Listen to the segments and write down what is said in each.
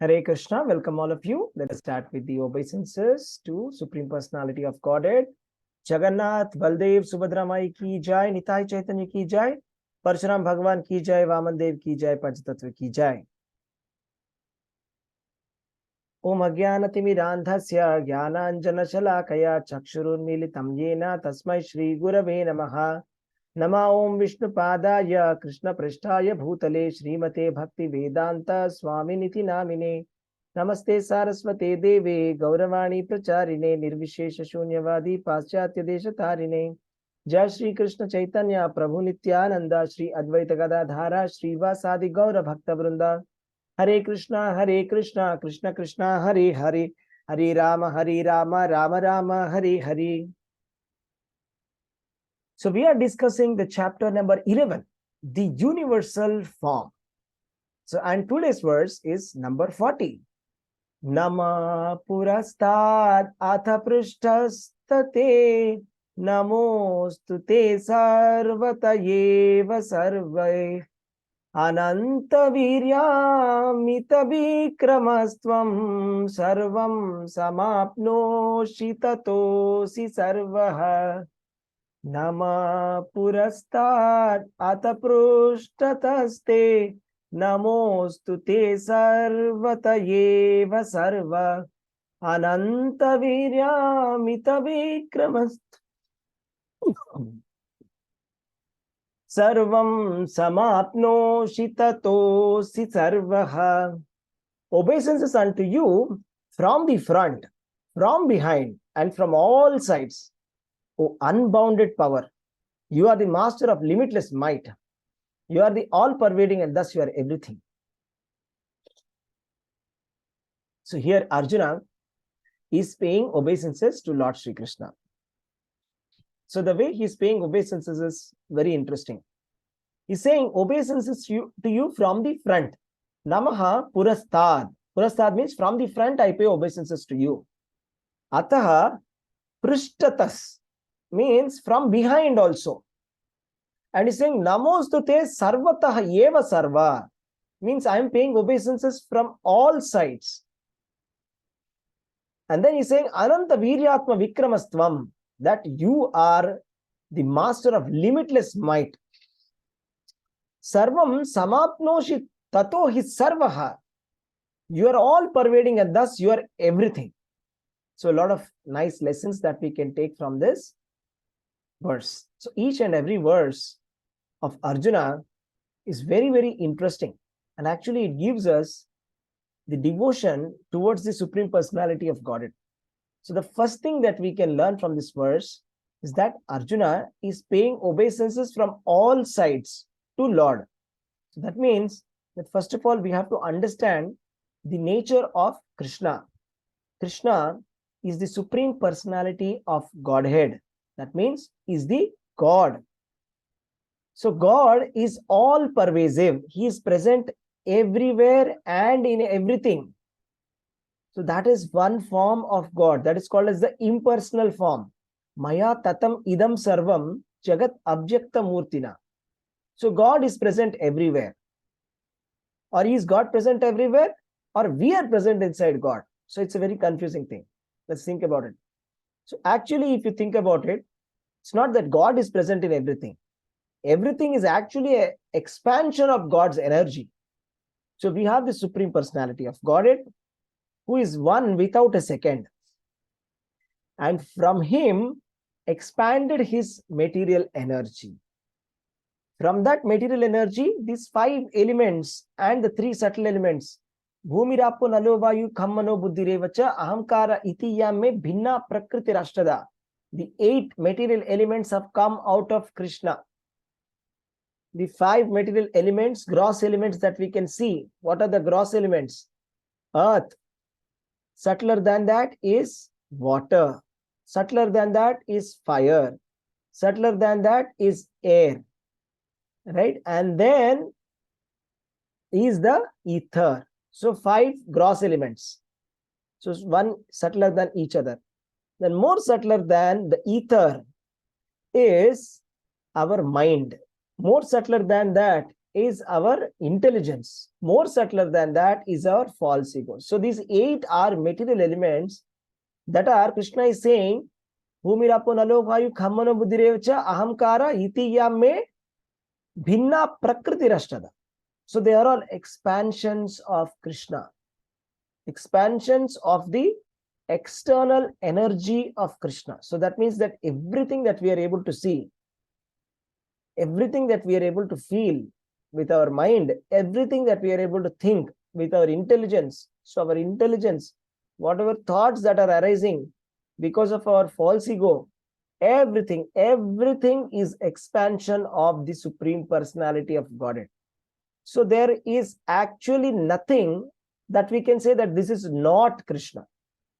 Hare Krishna, welcome all of you. Let us start with the obeisances to Supreme Personality of Godhead. Jagannath, Baldev, Subhadra Mai ki jai, Nitai Chaitanya ki jai, Parshuram Bhagwan ki jai, Vaman Dev ki jai, Panchatattva ki jai. Om Ajnanatimirandhasya Jnananjana Shalakaya Chakshurunmilitam Yena Tasmai Shri Gurave Namaha. Nama Om Vishnupadaya Krishna Prishtaya Bhutale Srimate Bhakti Vedanta Swaminiti Namine. Namaste Saraswate Deve Gauravani Pracharine Nirvishesha Shunyavadi Paschatya Deshatarine. Jai Shri Krishna Chaitanya Prabhu Nityananda Shri Advaita Gadadhara Shri Vasadi Gaura Bhakta Vrinda. Hare Krishna, Krishna Krishna, Hare Hare, Hare Rama, Rama Rama, Hare Hare. So we are discussing the chapter number 11, the universal form. So and today's verse is number 40. Nama purastad atha prishtastate namostute sarvatayeva sarvai ananta viryamita vikramastvam sarvam samapnoshi tatosi sarvaha. Nama purastad ataprushtatasте namostute sarvatayeva sarva ananta viryamita vikramast sarvam samapnoshi tatosi sarvaha. Obeisances unto you from the front, from behind, and from all sides. O unbounded power, you are the master of limitless might. You are the all-pervading and thus you are everything. So here Arjuna is paying obeisances to Lord Sri Krishna. So the way he is paying obeisances is very interesting. He's saying obeisances to you from the front. Namaha purastad. Purastad means from the front I pay obeisances to you. Ataha prishtatas means from behind also. And he's saying namostute sarvatah eva sarva means I am paying obeisances from all sides. And then he's saying ananta viryatma vikramastvam, that you are the master of limitless might. Sarvam samapnoshi tato hi sarvaha, you are all pervading and thus you are everything. So a lot of nice lessons that we can take from this verse. So each and every verse of Arjuna is very, very interesting. And actually it gives us the devotion towards the Supreme Personality of Godhead. So the first thing that we can learn from this verse is that Arjuna is paying obeisances from all sides to Lord. So that means that first of all, we have to understand the nature of Krishna. Krishna is the Supreme Personality of Godhead. That means is the God. So God is all pervasive. He is present everywhere and in everything. So that is one form of God. That is called as the impersonal form. Maya tatam idam sarvam jagat abhyakta murtina. So God is present everywhere. Or is God present everywhere? Or we are present inside God. So it's a very confusing thing. Let's think about it. So actually, if you think about it, it's not that God is present in everything. Everything is actually an expansion of God's energy. So we have the Supreme Personality of Godhead, who is one without a second. And from him expanded his material energy. From that material energy, these 5 elements and the 3 subtle elements, Bhumirapo nalo vayu khammano buddhirevacha ahamkara itiyam me bhinna prakriti rashtada. The 8 material elements have come out of Krishna. The 5 material elements, gross elements that we can see. What are the gross elements? Earth. Subtler than that is water. Subtler than that is fire. Subtler than that is air. Right? And then is the ether. So 5 gross elements. So one subtler than each other. Then more subtler than the ether is our mind. More subtler than that is our intelligence. More subtler than that is our false ego. So these 8 are material elements that are, Krishna is saying, Bhumirapo nalo vayu khammano buddhirevacha ahamkara iti yamme bhinna prakriti rashtada. So they are all expansions of Krishna, expansions of the external energy of Krishna. So that means that everything that we are able to see, everything that we are able to feel with our mind, everything that we are able to think with our intelligence. So our intelligence, whatever thoughts that are arising because of our false ego, everything is expansion of the Supreme Personality of Godhead. So there is actually nothing that we can say that this is not Krishna.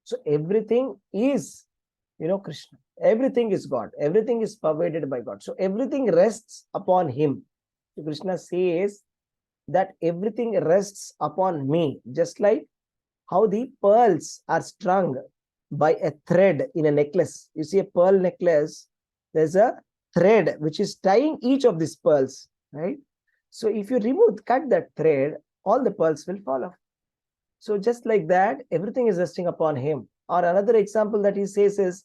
So everything is, Krishna. Everything is God. Everything is pervaded by God. So everything rests upon Him. So Krishna says that everything rests upon me, just like how the pearls are strung by a thread in a necklace. You see a pearl necklace, there's a thread which is tying each of these pearls, right? So if you cut that thread, all the pearls will fall off. So just like that, everything is resting upon Him. Or another example that he says is,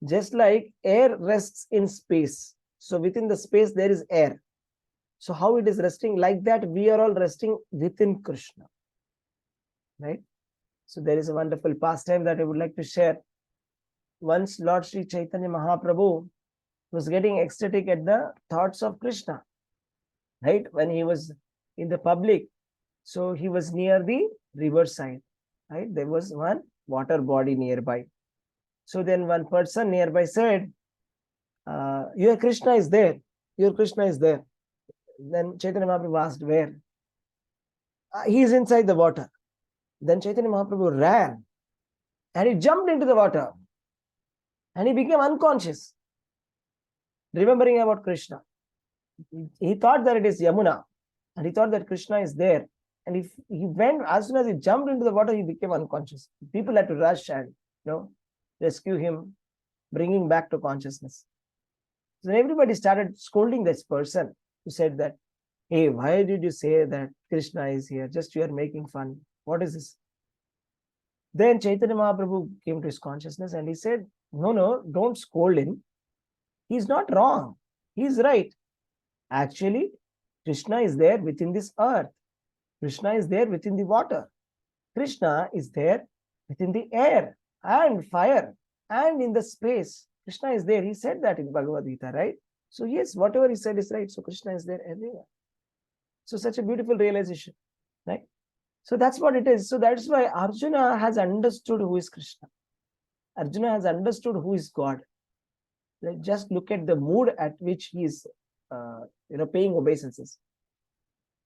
just like air rests in space. So within the space, there is air. So how it is resting? Like that, we are all resting within Krishna, right? So there is a wonderful pastime that I would like to share. Once Lord Sri Chaitanya Mahaprabhu was getting ecstatic at the thoughts of Krishna, right? When he was in the public, so he was near the riverside, right? There was one water body nearby. So then one person nearby said, your Krishna is there. Your Krishna is there. Then Chaitanya Mahaprabhu asked, where? He is inside the water. Then Chaitanya Mahaprabhu ran and he jumped into the water and he became unconscious, remembering about Krishna. He thought that it is Yamuna and he thought that Krishna is there. And if he went, as soon as he jumped into the water, he became unconscious. People had to rush and rescue him, bring him back to consciousness. So everybody started scolding this person who said that, hey, why did you say that Krishna is here? Just you are making fun. What is this? Then Chaitanya Mahaprabhu came to his consciousness and he said, no, don't scold him. He's not wrong. He's right. Actually, Krishna is there within this earth. Krishna is there within the water. Krishna is there within the air and fire and in the space. Krishna is there. He said that in Bhagavad Gita, right? So yes, whatever he said is right. So Krishna is there everywhere. So such a beautiful realization, right? So that's what it is. So that's why Arjuna has understood who is Krishna. Arjuna has understood who is God. Just look at the mood at which he is, paying obeisances.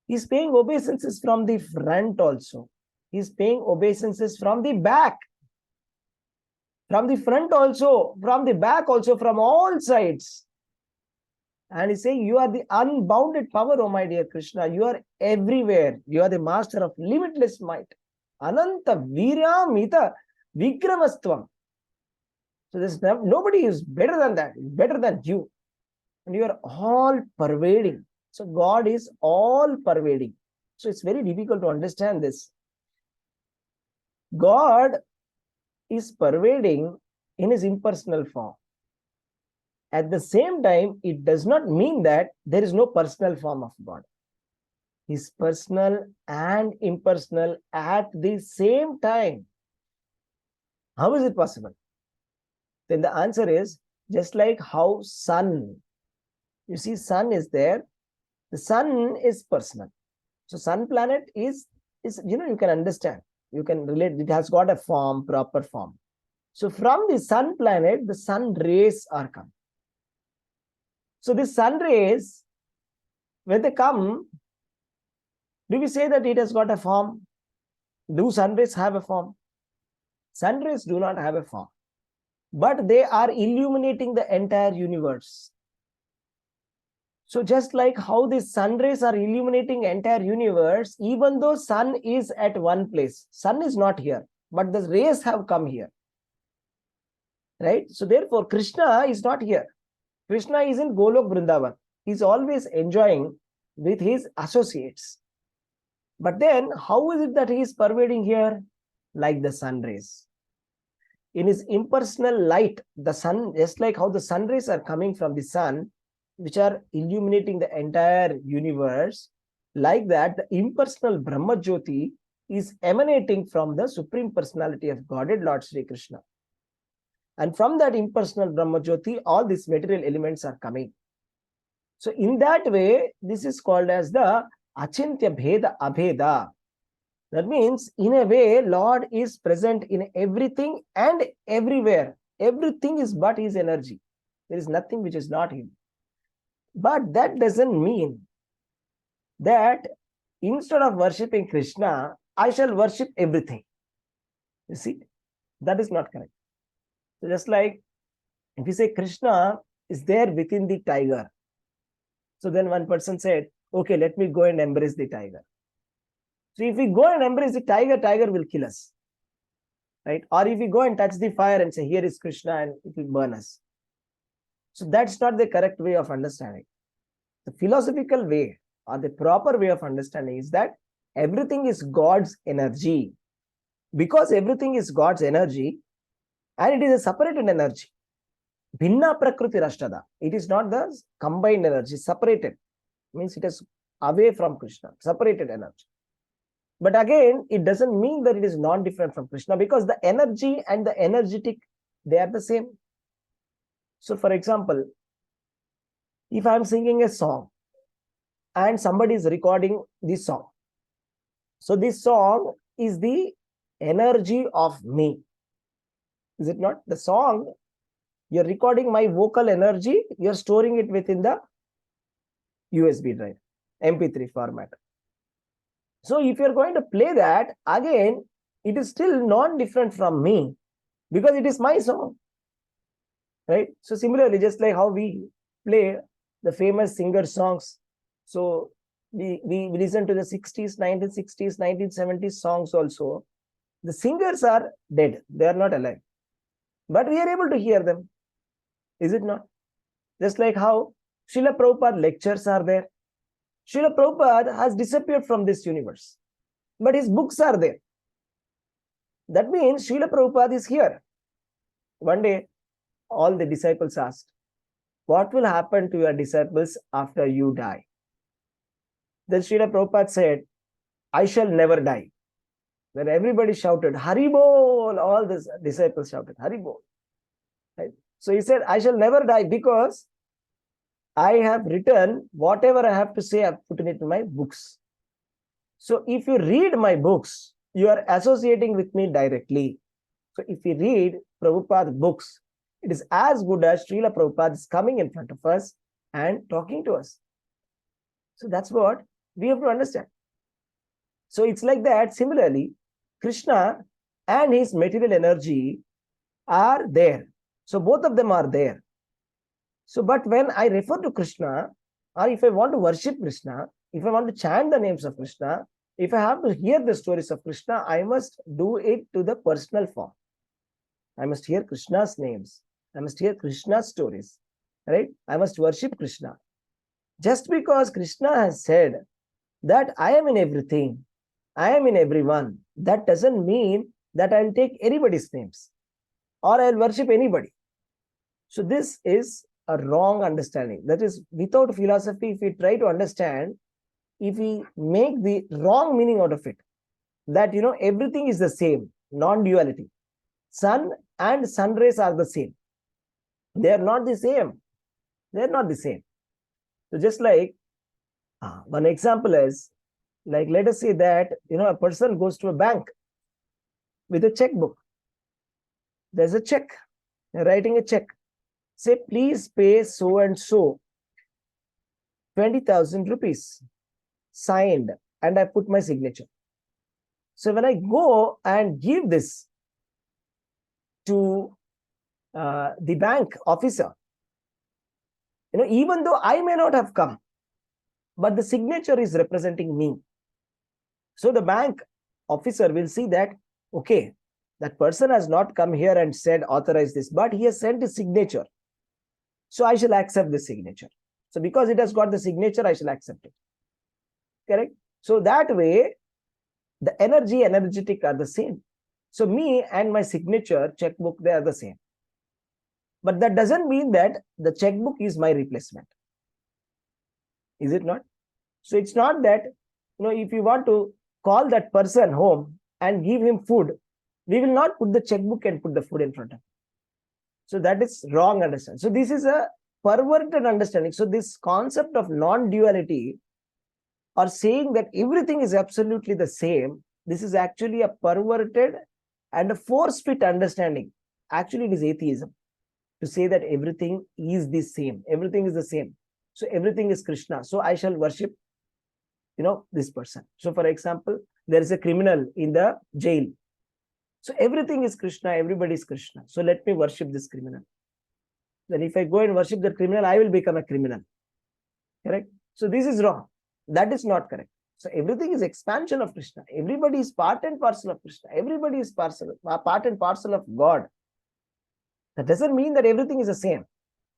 He's paying obeisances from the front also. He's paying obeisances from the back. From the front also, from the back also, from all sides. And he's saying, you are the unbounded power, oh my dear Krishna. You are everywhere. You are the master of limitless might. Ananta Viryamita Vikramastvam. So there's nobody is better than that, better than you. And you are all pervading. So God is all pervading. So it's very difficult to understand this. God is pervading in his impersonal form. At the same time, it does not mean that there is no personal form of God. He is personal and impersonal at the same time. How is it possible? Then the answer is just like how sun. You see, sun is there. The sun is personal. So sun planet is you can understand. You can relate. It has got a form, proper form. So from the sun planet, the sun rays are coming. So the sun rays, when they come, do we say that it has got a form? Do sun rays have a form? Sun rays do not have a form. But they are illuminating the entire universe. So just like how the sun rays are illuminating entire universe, even though sun is at one place, sun is not here, but the rays have come here. Right? So therefore, Krishna is not here. Krishna is in Golok Vrindavan. He's always enjoying with his associates. But then, how is it that he is pervading here? Like the sun rays. In his impersonal light, the sun, just like how the sun rays are coming from the sun, which are illuminating the entire universe, like that, the impersonal Brahma Jyoti is emanating from the Supreme Personality of Godhead, Lord Sri Krishna. And from that impersonal Brahma Jyoti, all these material elements are coming. So in that way, this is called as the Achintya Bheda Abheda. That means, in a way, Lord is present in everything and everywhere. Everything is but his energy. There is nothing which is not him. But that doesn't mean that instead of worshipping Krishna, I shall worship everything. You see, that is not correct. So just like if you say Krishna is there within the tiger, so then one person said, okay, let me go and embrace the tiger. So if we go and embrace the tiger, tiger will kill us. Right? Or if we go and touch the fire and say, here is Krishna, and it will burn us. So that's not the correct way of understanding. The philosophical way or the proper way of understanding is that everything is God's energy. Because everything is God's energy, and it is a separated energy. Bhinna Prakriti Rashtada. It is not the combined energy, separated. Means it is away from Krishna, separated energy. But again, it doesn't mean that it is non-different from Krishna, because the energy and the energetic, they are the same. So for example, if I am singing a song and somebody is recording this song, so this song is the energy of me. Is it not? The song, you're recording my vocal energy, you're storing it within the USB drive, MP3 format. So if you're going to play that, again, it is still non-different from me, because it is my song. Right? So similarly, just like how we play the famous singer songs, so we listen to the 60s, 1960s, 1970s songs also. The singers are dead. They are not alive. But we are able to hear them. Is it not? Just like how Srila Prabhupada lectures are there. Srila Prabhupada has disappeared from this universe, but his books are there. That means Srila Prabhupada is here. One day, all the disciples asked, what will happen to your disciples after you die? Then Srila Prabhupada said, I shall never die. Then everybody shouted, Hari Bol. All the disciples shouted, Hari Bol. Right? So he said, I shall never die because I have written whatever I have to say, I've put it in my books. So if you read my books, you are associating with me directly. So if you read Prabhupada's books, it is as good as Srila Prabhupada is coming in front of us and talking to us. So that's what we have to understand. So it's like that. Similarly, Krishna and his material energy are there. So both of them are there. So, but when I refer to Krishna, or if I want to worship Krishna, if I want to chant the names of Krishna, if I have to hear the stories of Krishna, I must do it to the personal form. I must hear Krishna's names. I must hear Krishna's stories. Right? I must worship Krishna. Just because Krishna has said that I am in everything, I am in everyone, that doesn't mean that I'll take anybody's names or I'll worship anybody. So this is a wrong understanding. That is, without philosophy, if we try to understand, if we make the wrong meaning out of it, that, everything is the same, non-duality. Sun and sun rays are the same. They are not the same. They are not the same. So just like, one example is, like, let us say that, a person goes to a bank with a checkbook. There's a check. They're writing a check. Say, please pay so and so 20,000 rupees. Signed, and I put my signature. So when I go and give this to the bank officer, even though I may not have come, but the signature is representing me. So the bank officer will see that, okay, that person has not come here and said authorize this, but he has sent his signature. So I shall accept the signature. So because it has got the signature, I shall accept it. Correct? So that way, the energetic are the same. So me and my signature checkbook, they are the same. But that doesn't mean that the checkbook is my replacement. Is it not? So it's not that, if you want to call that person home and give him food, we will not put the checkbook and put the food in front of him. So that is wrong understanding. So this is a perverted understanding. So this concept of non-duality, or saying that everything is absolutely the same, this is actually a perverted and a force-fit understanding. Actually, it is atheism to say that everything is the same. Everything is the same. So everything is Krishna. So I shall worship, this person. So for example, there is a criminal in the jail. So everything is Krishna. Everybody is Krishna. So let me worship this criminal. Then if I go and worship the criminal, I will become a criminal. Correct? So this is wrong. That is not correct. So everything is expansion of Krishna. Everybody is part and parcel of Krishna. Everybody is part and parcel of God. That doesn't mean that everything is the same.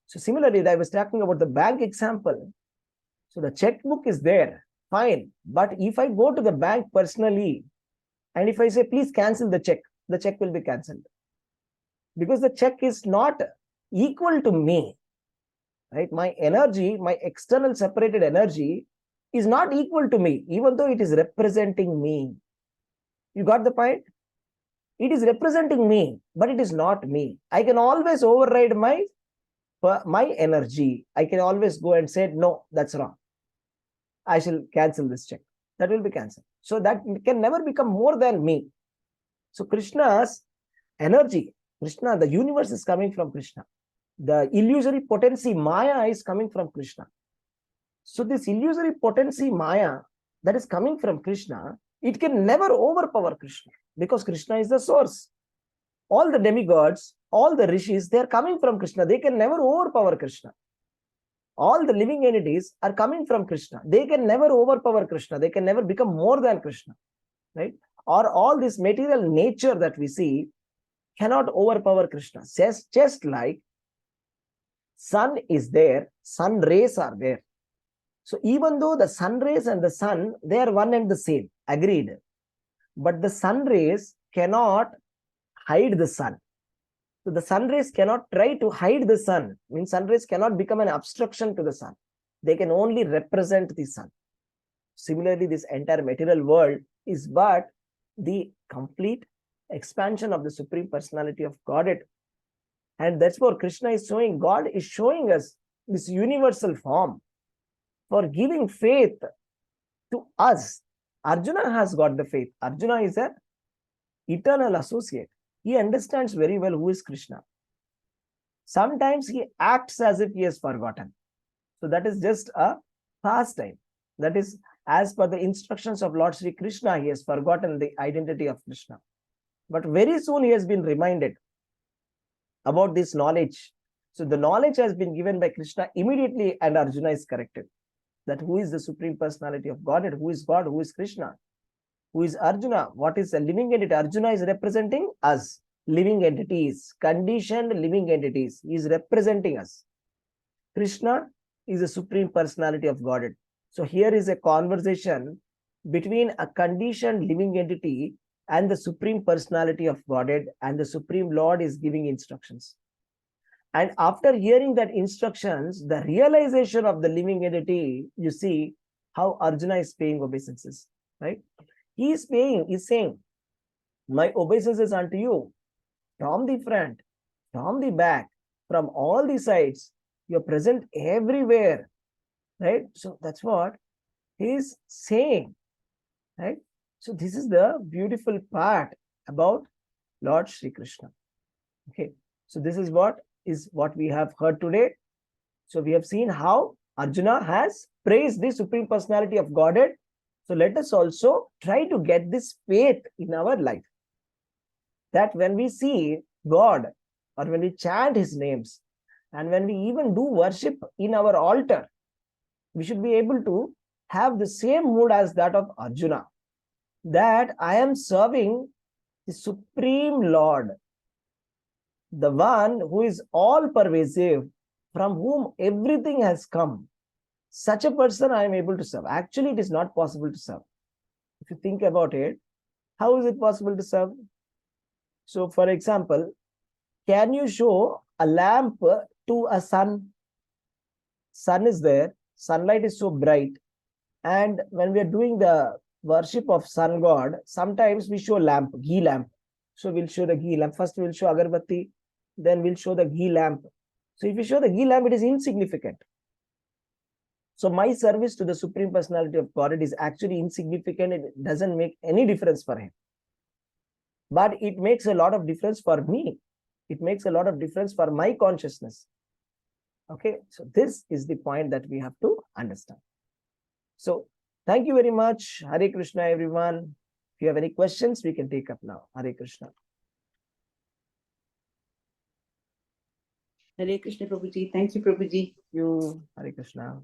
So similarly, I was talking about the bank example. So the checkbook is there, fine. But if I go to the bank personally, and if I say, please cancel the check will be cancelled. Because the check is not equal to me. Right? My energy, my external separated energy is not equal to me, even though it is representing me. You got the point? It is representing me, but it is not me. I can always override my energy. I can always go and say, no, that's wrong. I shall cancel this check. That will be cancelled. So that can never become more than me. So Krishna's energy, Krishna, the universe is coming from Krishna. The illusory potency Maya is coming from Krishna. So this illusory potency Maya that is coming from Krishna, it can never overpower Krishna, because Krishna is the source. All the demigods, all the rishis, they are coming from Krishna. They can never overpower Krishna. All the living entities are coming from Krishna. They can never overpower Krishna. They can never become more than Krishna. Right? Or all this material nature that we see cannot overpower Krishna. Just like sun is there, sun rays are there. So even though the sun rays and the sun, they are one and the same, agreed. But the sun rays cannot hide the sun. So the sun rays cannot try to hide the sun. Means sun rays cannot become an obstruction to the sun. They can only represent the sun. Similarly, this entire material world is but the complete expansion of the Supreme Personality of Godhead. And that's what Krishna is showing. God is showing us this universal form for giving faith to us. Arjuna has got the faith. Arjuna is an eternal associate. He understands very well who is Krishna. Sometimes he acts as if he has forgotten. So that is just a pastime. That is, as per the instructions of Lord Sri Krishna, he has forgotten the identity of Krishna. But very soon he has been reminded about this knowledge. So the knowledge has been given by Krishna immediately, and Arjuna is corrected. That who is the Supreme Personality of Godhead, who is God, who is Krishna, who is Arjuna, what is a living entity? Arjuna is representing us, living entities, conditioned living entities. He is representing us. Krishna is the Supreme Personality of Godhead. So here is a conversation between a conditioned living entity and the Supreme Personality of Godhead, and the Supreme Lord is giving instructions. And after hearing that instructions, the realization of the living entity, you see how Arjuna is paying obeisances, right? He is saying, my obeisances unto you, from the front, from the back, from all the sides, you're present everywhere, right? So that's what he is saying, right? So this is the beautiful part about Lord Sri Krishna. Okay, so this is what we have heard today. So we have seen how Arjuna has praised the Supreme Personality of Godhead. So let us also try to get this faith in our life, that when we see God, or when we chant his names, and when we even do worship in our altar, we should be able to have the same mood as that of Arjuna, that I am serving the Supreme Lord, the one who is all pervasive, from whom everything has come. such a person I am able to serve. Actually, it is not possible to serve. If you think about it, how is it possible to serve? So, for example, can you show a lamp to a sun? Sun is there, sunlight is so bright, and when we are doing the worship of sun god, sometimes we show lamp, ghee lamp. So we'll show the ghee lamp. First we'll show agarbatti, then we'll show the ghee lamp. So if you show the ghee lamp, it is insignificant. So my service to the Supreme Personality of Godhead is actually insignificant. It doesn't make any difference for him. But it makes a lot of difference for me. It makes a lot of difference for my consciousness. Okay, so this is the point that we have to understand. So thank you very much. Hare Krishna, everyone. If you have any questions, we can take up now. Hare Krishna. Hare Krishna, Prabhuji. Thank you, Prabhuji. Thank you. Hare Krishna.